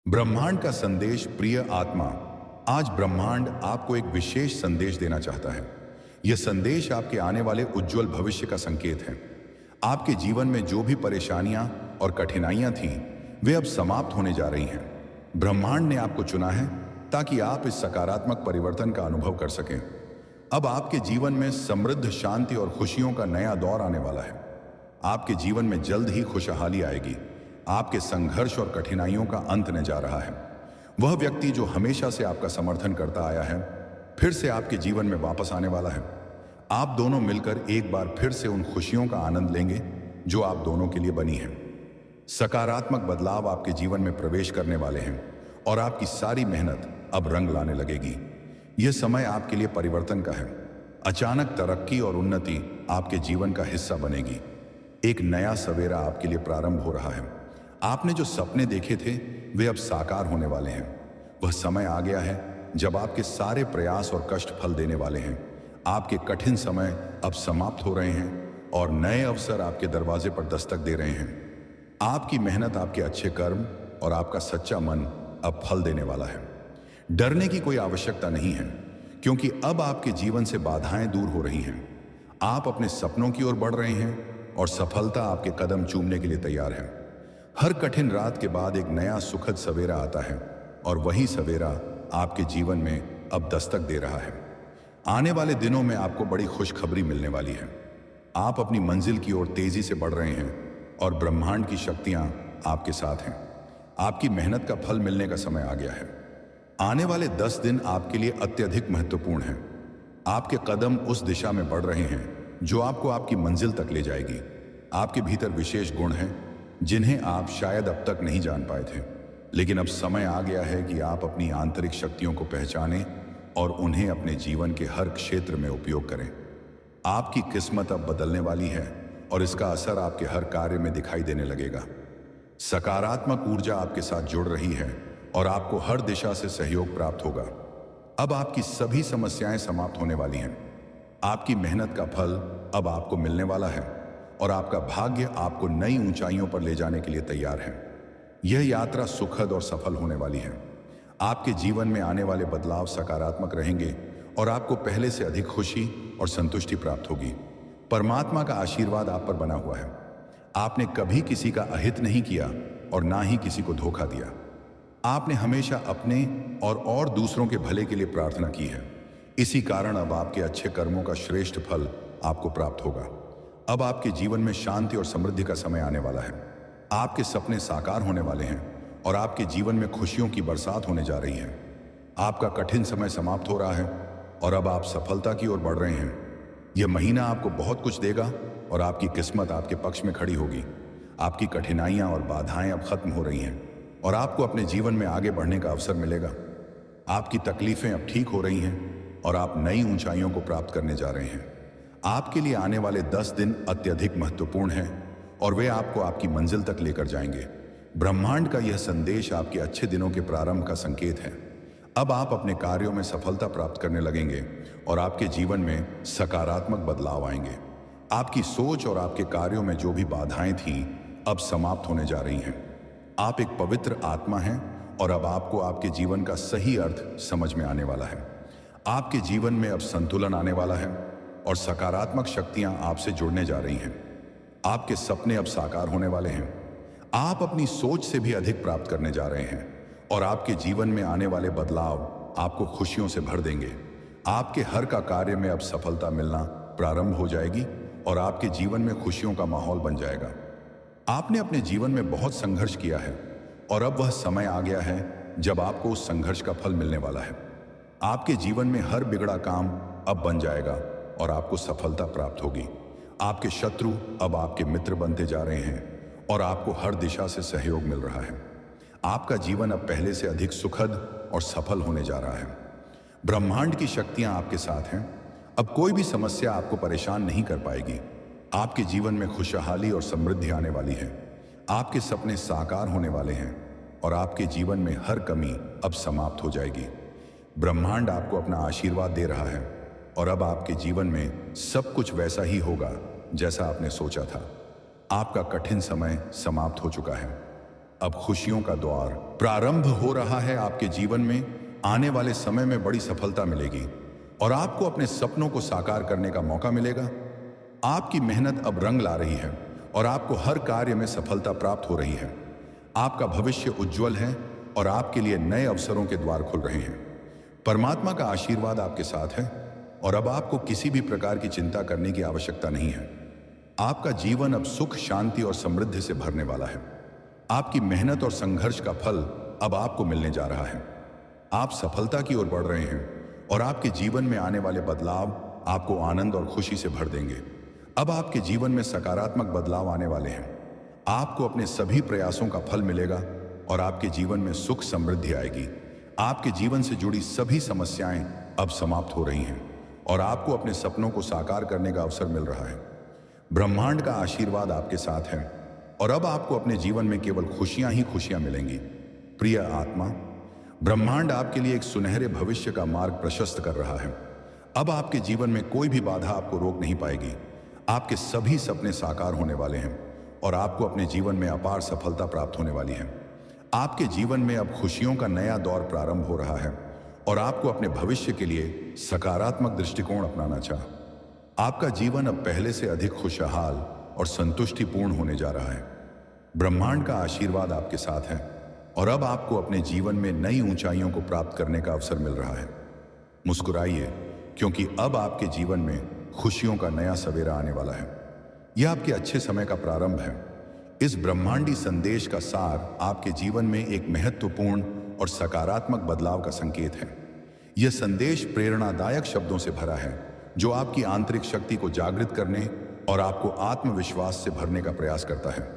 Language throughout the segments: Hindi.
ब्रह्मांड का संदेश। प्रिय आत्मा, आज ब्रह्मांड आपको एक विशेष संदेश देना चाहता है। यह संदेश आपके आने वाले उज्जवल भविष्य का संकेत है। आपके जीवन में जो भी परेशानियां और कठिनाइयां थीं, वे अब समाप्त होने जा रही हैं। ब्रह्मांड ने आपको चुना है ताकि आप इस सकारात्मक परिवर्तन का अनुभव कर सकें। अब आपके जीवन में समृद्ध, शांति और खुशियों का नया दौर आने वाला है। आपके जीवन में जल्द ही खुशहाली आएगी। आपके संघर्ष और कठिनाइयों का अंत होने जा रहा है। वह व्यक्ति जो हमेशा से आपका समर्थन करता आया है, फिर से आपके जीवन में वापस आने वाला है। आप दोनों मिलकर एक बार फिर से उन खुशियों का आनंद लेंगे जो आप दोनों के लिए बनी हैं। सकारात्मक बदलाव आपके जीवन में प्रवेश करने वाले हैं और आपकी सारी मेहनत अब रंग लाने लगेगी। यह समय आपके लिए परिवर्तन का है। अचानक तरक्की और उन्नति आपके जीवन का हिस्सा बनेगी। एक नया सवेरा आपके लिए प्रारंभ हो रहा है। आपने जो सपने देखे थे, वे अब साकार होने वाले हैं। वह समय आ गया है जब आपके सारे प्रयास और कष्ट फल देने वाले हैं। आपके कठिन समय अब समाप्त हो रहे हैं और नए अवसर आपके दरवाजे पर दस्तक दे रहे हैं। आपकी मेहनत, आपके अच्छे कर्म और आपका सच्चा मन अब फल देने वाला है। डरने की कोई आवश्यकता नहीं है, क्योंकि अब आपके जीवन से बाधाएं दूर हो रही हैं। आप अपने सपनों की ओर बढ़ रहे हैं और सफलता आपके कदम चूमने के लिए तैयार है। हर कठिन रात के बाद एक नया सुखद सवेरा आता है और वही सवेरा आपके जीवन में अब दस्तक दे रहा है। आने वाले दिनों में आपको बड़ी खुशखबरी मिलने वाली है। आप अपनी मंजिल की ओर तेजी से बढ़ रहे हैं और ब्रह्मांड की शक्तियां आपके साथ हैं। आपकी मेहनत का फल मिलने का समय आ गया है। आने वाले 10 दिन आपके लिए अत्यधिक महत्वपूर्ण हैं। आपके कदम उस दिशा में बढ़ रहे हैं जो आपको आपकी मंजिल तक ले जाएगी। आपके भीतर विशेष गुण हैं जिन्हें आप शायद अब तक नहीं जान पाए थे, लेकिन अब समय आ गया है कि आप अपनी आंतरिक शक्तियों को पहचानें और उन्हें अपने जीवन के हर क्षेत्र में उपयोग करें। आपकी किस्मत अब बदलने वाली है और इसका असर आपके हर कार्य में दिखाई देने लगेगा। सकारात्मक ऊर्जा आपके साथ जुड़ रही है और आपको हर दिशा से सहयोग प्राप्त होगा। अब आपकी सभी समस्याएं समाप्त होने वाली हैं। आपकी मेहनत का फल अब आपको मिलने वाला है और आपका भाग्य आपको नई ऊंचाइयों पर ले जाने के लिए तैयार है। यह यात्रा सुखद और सफल होने वाली है। आपके जीवन में आने वाले बदलाव सकारात्मक रहेंगे और आपको पहले से अधिक खुशी और संतुष्टि प्राप्त होगी। परमात्मा का आशीर्वाद आप पर बना हुआ है। आपने कभी किसी का अहित नहीं किया और ना ही किसी को धोखा दिया। आपने हमेशा अपने और दूसरों के भले के लिए प्रार्थना की है। इसी कारण अब आपके अच्छे कर्मों का श्रेष्ठ फल आपको प्राप्त होगा। अब आपके जीवन में शांति और समृद्धि का समय आने वाला है। आपके सपने साकार होने वाले हैं और आपके जीवन में खुशियों की बरसात होने जा रही है। आपका कठिन समय समाप्त हो रहा है और अब आप सफलता की ओर बढ़ रहे हैं। यह महीना आपको बहुत कुछ देगा और आपकी किस्मत आपके पक्ष में खड़ी होगी। आपकी कठिनाइयां और बाधाएं अब खत्म हो रही हैं और आपको अपने जीवन में आगे बढ़ने का अवसर मिलेगा। आपकी तकलीफें अब ठीक हो रही हैं और आप नई ऊंचाइयों को प्राप्त करने जा रहे हैं। आपके लिए आने वाले 10 दिन अत्यधिक महत्वपूर्ण हैं और वे आपको आपकी मंजिल तक लेकर जाएंगे। ब्रह्मांड का यह संदेश आपके अच्छे दिनों के प्रारंभ का संकेत है। अब आप अपने कार्यों में सफलता प्राप्त करने लगेंगे और आपके जीवन में सकारात्मक बदलाव आएंगे। आपकी सोच और आपके कार्यों में जो भी बाधाएं थीं, अब समाप्त होने जा रही हैं। आप एक पवित्र आत्मा हैं और अब आपको आपके जीवन का सही अर्थ समझ में आने वाला है। आपके जीवन में अब संतुलन आने वाला है और सकारात्मक शक्तियां आपसे जुड़ने जा रही हैं। आपके सपने अब साकार होने वाले हैं। आप अपनी सोच से भी अधिक प्राप्त करने जा रहे हैं और आपके जीवन में आने वाले बदलाव आपको खुशियों से भर देंगे। आपके हर का कार्य में अब सफलता मिलना प्रारंभ हो जाएगी और आपके जीवन में खुशियों का माहौल बन जाएगा। आपने अपने जीवन में बहुत संघर्ष किया है और अब वह समय आ गया है जब आपको उस संघर्ष का फल मिलने वाला है। आपके जीवन में हर बिगड़ा काम अब बन जाएगा और आपको सफलता प्राप्त होगी। आपके शत्रु अब आपके मित्र बनते जा रहे हैं और आपको हर दिशा से सहयोग मिल रहा है। आपका जीवन अब पहले से अधिक सुखद और सफल होने जा रहा है। ब्रह्मांड की शक्तियां आपके साथ हैं। अब कोई भी समस्या आपको परेशान नहीं कर पाएगी। आपके जीवन में खुशहाली और समृद्धि आने वाली है। आपके सपने साकार होने वाले हैं और आपके जीवन में हर कमी अब समाप्त हो जाएगी। ब्रह्मांड आपको अपना आशीर्वाद दे रहा है और अब आपके जीवन में सब कुछ वैसा ही होगा जैसा आपने सोचा था। आपका कठिन समय समाप्त हो चुका है। अब खुशियों का द्वार प्रारंभ हो रहा है आपके जीवन में। आने वाले समय में बड़ी सफलता मिलेगी और आपको अपने सपनों को साकार करने का मौका मिलेगा। आपकी मेहनत अब रंग ला रही है और आपको हर कार्य में सफलता प्राप्त हो रही है। आपका भविष्य उज्जवल है और आपके लिए नए अवसरों के द्वार खुल रहे हैं। परमात्मा का आशीर्वाद आपके साथ है और अब आपको किसी भी प्रकार की चिंता करने की आवश्यकता नहीं है। आपका जीवन अब सुख, शांति और समृद्धि से भरने वाला है। आपकी मेहनत और संघर्ष का फल अब आपको मिलने जा रहा है। आप सफलता की ओर बढ़ रहे हैं और आपके जीवन में आने वाले बदलाव आपको आनंद और खुशी से भर देंगे। अब आपके जीवन में सकारात्मक बदलाव आने वाले हैं। आपको अपने सभी प्रयासों का फल मिलेगा और आपके जीवन में सुख, समृद्धि आएगी। आपके जीवन से जुड़ी सभी समस्याएं अब समाप्त हो रही हैं और आपको अपने सपनों को साकार करने का अवसर मिल रहा है। ब्रह्मांड का आशीर्वाद आपके साथ है और अब आपको अपने जीवन में केवल खुशियां ही खुशियां मिलेंगी। प्रिय आत्मा, ब्रह्मांड आपके लिए एक सुनहरे भविष्य का मार्ग प्रशस्त कर रहा है। अब आपके जीवन में कोई भी बाधा आपको रोक नहीं पाएगी। आपके सभी सपने साकार होने वाले हैं और आपको अपने जीवन में अपार सफलता प्राप्त होने वाली है। आपके जीवन में अब खुशियों का नया दौर प्रारंभ हो रहा है और आपको अपने भविष्य के लिए सकारात्मक दृष्टिकोण अपनाना चाहिए। आपका जीवन अब पहले से अधिक खुशहाल और संतुष्टिपूर्ण होने जा रहा है। ब्रह्मांड का आशीर्वाद आपके साथ है और अब आपको अपने जीवन में नई ऊंचाइयों को प्राप्त करने का अवसर मिल रहा है। मुस्कुराइए, क्योंकि अब आपके जीवन में खुशियों का नया सवेरा आने वाला है। यह आपके अच्छे समय का प्रारंभ है। इस ब्रह्मांडी संदेश का सार आपके जीवन में एक महत्वपूर्ण और सकारात्मक बदलाव का संकेत है। यह संदेश प्रेरणादायक शब्दों से भरा है जो आपकी आंतरिक शक्ति को जागृत करने और आपको आत्मविश्वास से भरने का प्रयास करता है।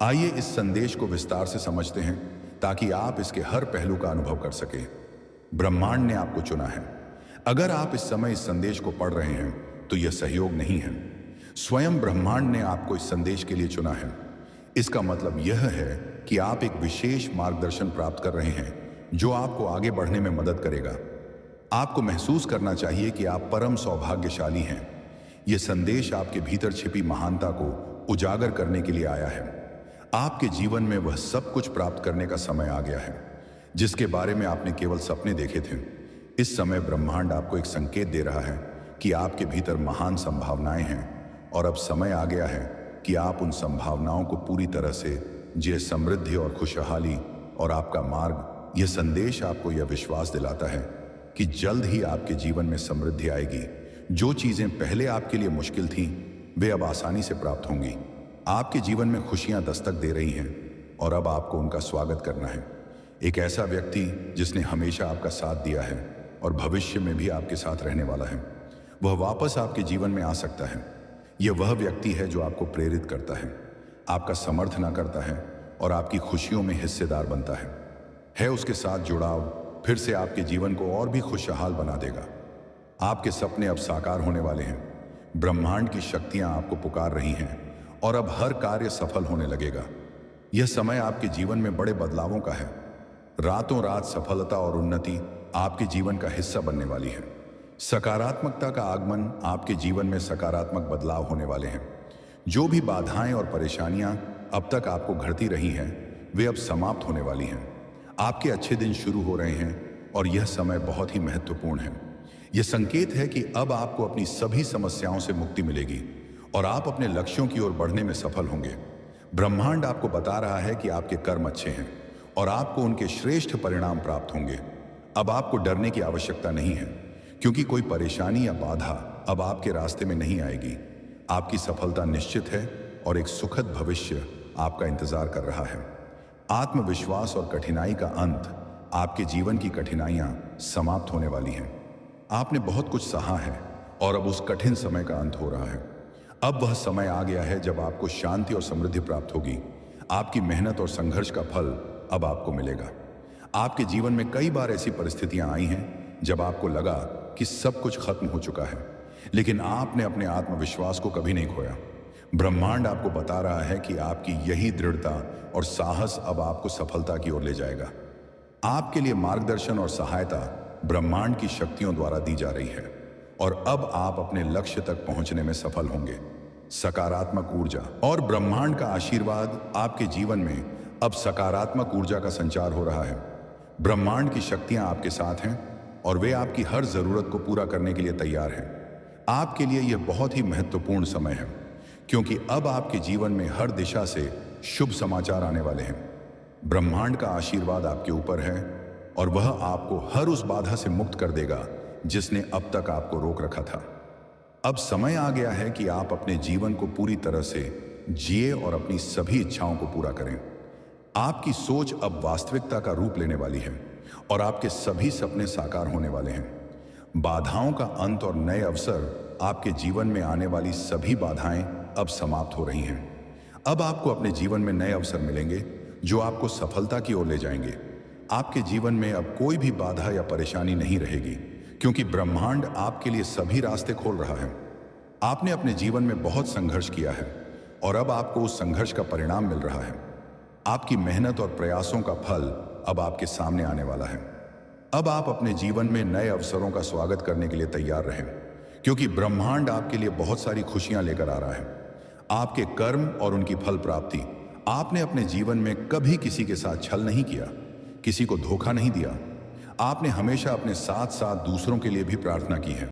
आइए इस संदेश को विस्तार से समझते हैं ताकि आप इसके हर पहलू का अनुभव कर सकें। ब्रह्मांड ने आपको चुना है। अगर आप इस समय इस संदेश को पढ़ रहे हैं तो यह सहयोग नहीं है। स्वयं ब्रह्मांड ने आपको इस संदेश के लिए चुना है। इसका मतलब यह है कि आप एक विशेष मार्गदर्शन प्राप्त कर रहे हैं जो आपको आगे बढ़ने में मदद करेगा। आपको महसूस करना चाहिए कि आप परम सौभाग्यशाली हैं। यह संदेश आपके भीतर छिपी महानता को उजागर करने के लिए आया है। आपके जीवन में वह सब कुछ प्राप्त करने का समय आ गया है जिसके बारे में आपने केवल सपने देखे थे। इस समय ब्रह्मांड आपको एक संकेत दे रहा है कि आपके भीतर महान संभावनाएं हैं और अब समय आ गया है कि आप उन संभावनाओं को पूरी तरह से जिए। समृद्धि और खुशहाली और आपका मार्ग, यह संदेश आपको यह विश्वास दिलाता है कि जल्द ही आपके जीवन में समृद्धि आएगी। जो चीजें पहले आपके लिए मुश्किल थीं, वे अब आसानी से प्राप्त होंगी। आपके जीवन में खुशियां दस्तक दे रही हैं और अब आपको उनका स्वागत करना है। एक ऐसा व्यक्ति जिसने हमेशा आपका साथ दिया है और भविष्य में भी आपके साथ रहने वाला है, वह वापस आपके जीवन में आ सकता है। यह वह व्यक्ति है जो आपको प्रेरित करता है, आपका समर्थन करता है और आपकी खुशियों में हिस्सेदार बनता है। उसके साथ जुड़ाव फिर से आपके जीवन को और भी खुशहाल बना देगा। आपके सपने अब साकार होने वाले हैं। ब्रह्मांड की शक्तियां आपको पुकार रही हैं और अब हर कार्य सफल होने लगेगा। यह समय आपके जीवन में बड़े बदलावों का है। रातों रात सफलता और उन्नति आपके जीवन का हिस्सा बनने वाली है। सकारात्मकता का आगमन, आपके जीवन में सकारात्मक बदलाव होने वाले हैं। जो भी बाधाएं और परेशानियां अब तक आपको घरती रही हैं, वे अब समाप्त होने वाली हैं। आपके अच्छे दिन शुरू हो रहे हैं और यह समय बहुत ही महत्वपूर्ण है। यह संकेत है कि अब आपको अपनी सभी समस्याओं से मुक्ति मिलेगी और आप अपने लक्ष्यों की ओर बढ़ने में सफल होंगे। ब्रह्मांड आपको बता रहा है कि आपके कर्म अच्छे हैं और आपको उनके श्रेष्ठ परिणाम प्राप्त होंगे। अब आपको डरने की आवश्यकता नहीं है, क्योंकि कोई परेशानी या बाधा अब आपके रास्ते में नहीं आएगी। आपकी सफलता निश्चित है और एक सुखद भविष्य आपका इंतजार कर रहा है। आत्मविश्वास और कठिनाई का अंत, आपके जीवन की कठिनाइयां समाप्त होने वाली हैं। आपने बहुत कुछ सहा है और अब उस कठिन समय का अंत हो रहा है। अब वह समय आ गया है जब आपको शांति और समृद्धि प्राप्त होगी। आपकी मेहनत और संघर्ष का फल अब आपको मिलेगा। आपके जीवन में कई बार ऐसी परिस्थितियां आई हैं जब आपको लगा कि सब कुछ खत्म हो चुका है, लेकिन आपने अपने आत्मविश्वास को कभी नहीं खोया। ब्रह्मांड आपको बता रहा है कि आपकी यही दृढ़ता और साहस अब आपको सफलता की ओर ले जाएगा। आपके लिए मार्गदर्शन और सहायता ब्रह्मांड की शक्तियों द्वारा दी जा रही है और अब आप अपने लक्ष्य तक पहुंचने में सफल होंगे। सकारात्मक ऊर्जा और ब्रह्मांड का आशीर्वाद आपके जीवन में अब सकारात्मक ऊर्जा का संचार हो रहा है। ब्रह्मांड की शक्तियां आपके साथ हैं और वे आपकी हर जरूरत को पूरा करने के लिए तैयार हैं। आपके लिए यह बहुत ही महत्वपूर्ण समय है, क्योंकि अब आपके जीवन में हर दिशा से शुभ समाचार आने वाले हैं। ब्रह्मांड का आशीर्वाद आपके ऊपर है और वह आपको हर उस बाधा से मुक्त कर देगा जिसने अब तक आपको रोक रखा था। अब समय आ गया है कि आप अपने जीवन को पूरी तरह से जिए और अपनी सभी इच्छाओं को पूरा करें। आपकी सोच अब वास्तविकता का रूप लेने वाली है और आपके सभी सपने साकार होने वाले हैं। बाधाओं का अंत और नए अवसर, आपके जीवन में आने वाली सभी बाधाएं अब समाप्त हो रही हैं। अब आपको अपने जीवन में नए अवसर मिलेंगे जो आपको सफलता की ओर ले जाएंगे। आपके जीवन में अब कोई भी बाधा या परेशानी नहीं रहेगी, क्योंकि ब्रह्मांड आपके लिए सभी रास्ते खोल रहा है। आपने अपने जीवन में बहुत संघर्ष किया है और अब आपको उस संघर्ष का परिणाम मिल रहा है। आपकी मेहनत और प्रयासों का फल अब आपके सामने आने वाला है। अब आप अपने जीवन में नए अवसरों का स्वागत करने के लिए तैयार रहें, क्योंकि ब्रह्मांड आपके लिए बहुत सारी खुशियां लेकर आ रहा है। आपके कर्म और उनकी फल प्राप्ति। आपने अपने जीवन में कभी किसी के साथ छल नहीं किया, किसी को धोखा नहीं दिया। आपने हमेशा अपने साथ साथ दूसरों के लिए भी प्रार्थना की है।